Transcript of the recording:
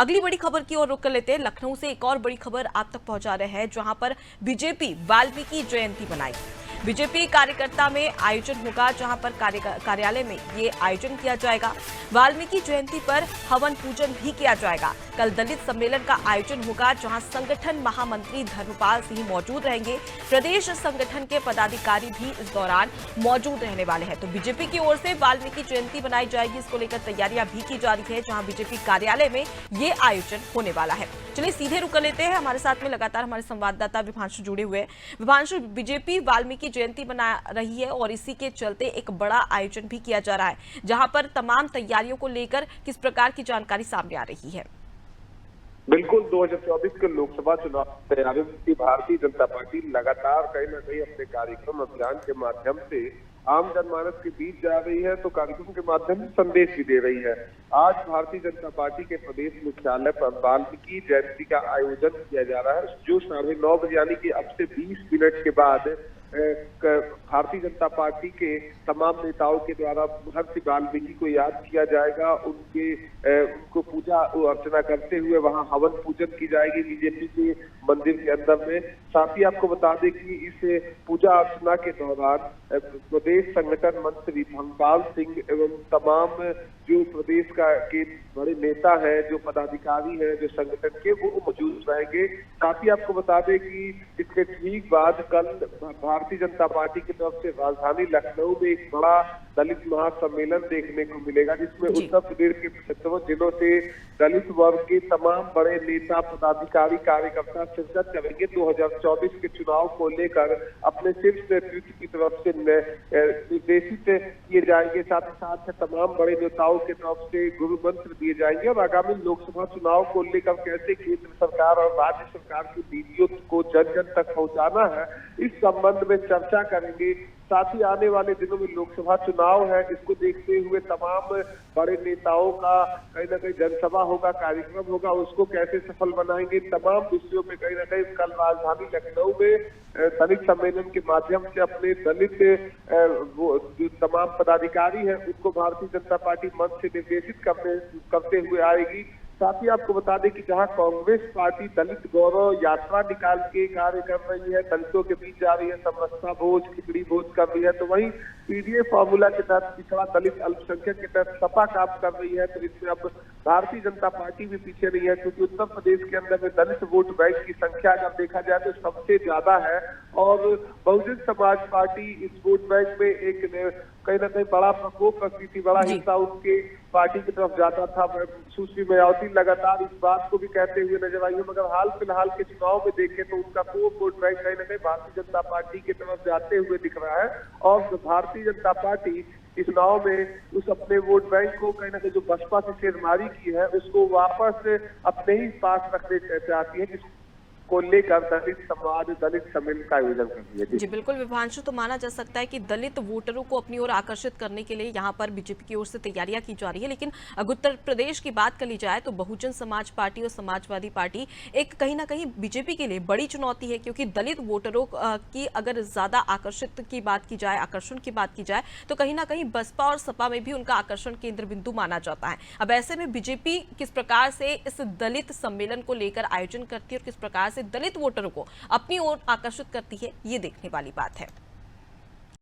अगली बड़ी खबर की ओर रुख कर लेते हैं। लखनऊ से एक और बड़ी खबर आप तक पहुंचा रहे हैं, जहां पर बीजेपी वाल्मीकि जयंती मनाई। बीजेपी कार्यकर्ता में आयोजन होगा, जहां पर कार्यालय में ये आयोजन किया जाएगा। वाल्मीकि जयंती पर हवन पूजन भी किया जाएगा। कल दलित सम्मेलन का आयोजन होगा, जहां संगठन महामंत्री धर्मपाल सिंह मौजूद रहेंगे। प्रदेश संगठन के पदाधिकारी भी इस दौरान मौजूद रहने वाले हैं। तो बीजेपी की ओर से वाल्मीकि जयंती मनाई जाएगी, इसको लेकर तैयारियां भी की जा रही है, जहां बीजेपी कार्यालय में ये आयोजन होने वाला है। चलिए सीधे रुक कर लेते हैं। हमारे साथ में लगातार हमारे संवाददाता विभांशु जुड़े हुए हैं। विभांशु, बीजेपी वाल्मीकि जयंती मना रही है और इसी के चलते एक बड़ा आयोजन भी किया जा रहा है, जहां पर तमाम तैयारियों को लेकर किस प्रकार की जानकारी सामने आ रही है? बिल्कुल, 2024 के लोकसभा चुनाव तैयारियों में भारतीय जनता पार्टी लगातार कहीं न कहीं अपने कार्यक्रम अभियान के माध्यम से आम जनमानस के बीच जा रही है, तो कार्यक्रम के माध्यम से संदेश भी दे रही है। आज भारतीय जनता पार्टी के प्रदेश मुख्यालय पर वाल्मीकि जयंती का आयोजन किया जा रहा है, जो 9:30 बजे यानी कि अब से 20 मिनट के बाद भारतीय जनता पार्टी के तमाम नेताओं के द्वारा महर्षि वाल्मीकि को याद किया जाएगा। उनको पूजा अर्चना करते हुए वहां हवन पूजन की जाएगी बीजेपी के मंदिर के अंदर में। साथ ही आपको बता दें कि इस पूजा अर्चना के दौरान प्रदेश संगठन मंत्री धर्मपाल सिंह एवं तमाम जो प्रदेश के बड़े नेता हैं, जो पदाधिकारी हैं, जो संगठन के, वो मौजूद रहेंगे। साथ ही आपको बता दें कि इसके ठीक बाद कल भारतीय जनता पार्टी की तरफ से राजधानी लखनऊ में एक बड़ा दलित महासम्मेलन देखने को मिलेगा, जिसमें उत्तर प्रदेश के 75 जिलों से दलित वर्ग के तमाम बड़े नेता, पदाधिकारी, कार्यकर्ता शिरकत करेंगे। 2024 के चुनाव को लेकर अपने शीर्ष नेतृत्व की तरफ से निर्देशित किए जाएंगे। साथ ही साथ तमाम बड़े नेताओं की तरफ से गुरु मंत्र दिए जाएंगे और आगामी लोकसभा चुनाव को लेकर कैसे केंद्र सरकार और राज्य सरकार की नीतियों को जन जन तक पहुंचाना है, इस संबंध में चर्चा करेंगे। साथ ही आने वाले दिनों में लोकसभा चुनाव है, इसको देखते हुए तमाम बड़े नेताओं का कहीं ना कहीं जनसभा होगा, कार्यक्रम होगा, उसको कैसे सफल बनाएंगे, तमाम विषयों में कहीं ना कहीं कल राजधानी लखनऊ में दलित सम्मेलन के माध्यम से अपने दलित जो तमाम पदाधिकारी हैं उनको भारतीय जनता पार्टी मंच से निर्देशित करते हुए आएगी। साथ ही आपको बता दें कि जहां कांग्रेस पार्टी दलित गौरव यात्रा निकाल के कार्य कर रही है, दलितों के बीच जा रही है, समरसता भोज, खिचड़ी भोज कर रही है, तो वहीं पीडीए फॉर्मूला के तहत पिछड़ा दलित अल्पसंख्यक के तहत सपा काम कर रही है। तो इसमें अब भारतीय जनता पार्टी भी पीछे नहीं है, क्योंकि उत्तर प्रदेश के अंदर में दलित वोट बैंक की संख्या अगर देखा जाए तो सबसे ज्यादा है और बहुजन समाज पार्टी इस वोट बैंक में एक कहीं ना कहीं बड़ा प्रकोप रखती थी, बड़ा हिस्सा उनके पार्टी की तरफ जाता था। सुश्री मायावती लगातार इस बात को भी कहते हुए नजर आई है, मगर हाल फिलहाल के चुनाव में देखें तो उनका वोट बैंक कहीं ना कहीं भारतीय जनता पार्टी की तरफ जाते हुए दिख रहा है और भारतीय जनता पार्टी इस चुनाव में उस अपने वोट बैंक को कहीं ना कहीं जो बसपा से शेरमारी की है उसको वापस अपने ही पास रखने चाहती है, जिसको लेकर दलित समाज दलित सम्मेलन का आयोजन कर रही है। जी बिल्कुल विभांशु, तो माना जा सकता है कि दलित वोटरों को अपनी ओर आकर्षित करने के लिए यहाँ पर बीजेपी की ओर से तैयारियां की जा रही है। लेकिन अगर उत्तर प्रदेश की बात कर ली जाए तो बहुजन समाज पार्टी और समाजवादी पार्टी एक कहीं ना कहीं बीजेपी के लिए बड़ी चुनौती है, क्योंकि दलित वोटरों की अगर ज्यादा आकर्षित की बात की जाए, आकर्षण की बात की जाए, तो कहीं ना कहीं बसपा और सपा में भी उनका आकर्षण केंद्र बिंदु माना जाता है। अब ऐसे में बीजेपी किस प्रकार से इस दलित सम्मेलन को लेकर आयोजन करती है और किस प्रकार से दलित वोटरों को अपनी ओर आकर्षित करती है, ये देखने वाली बात है।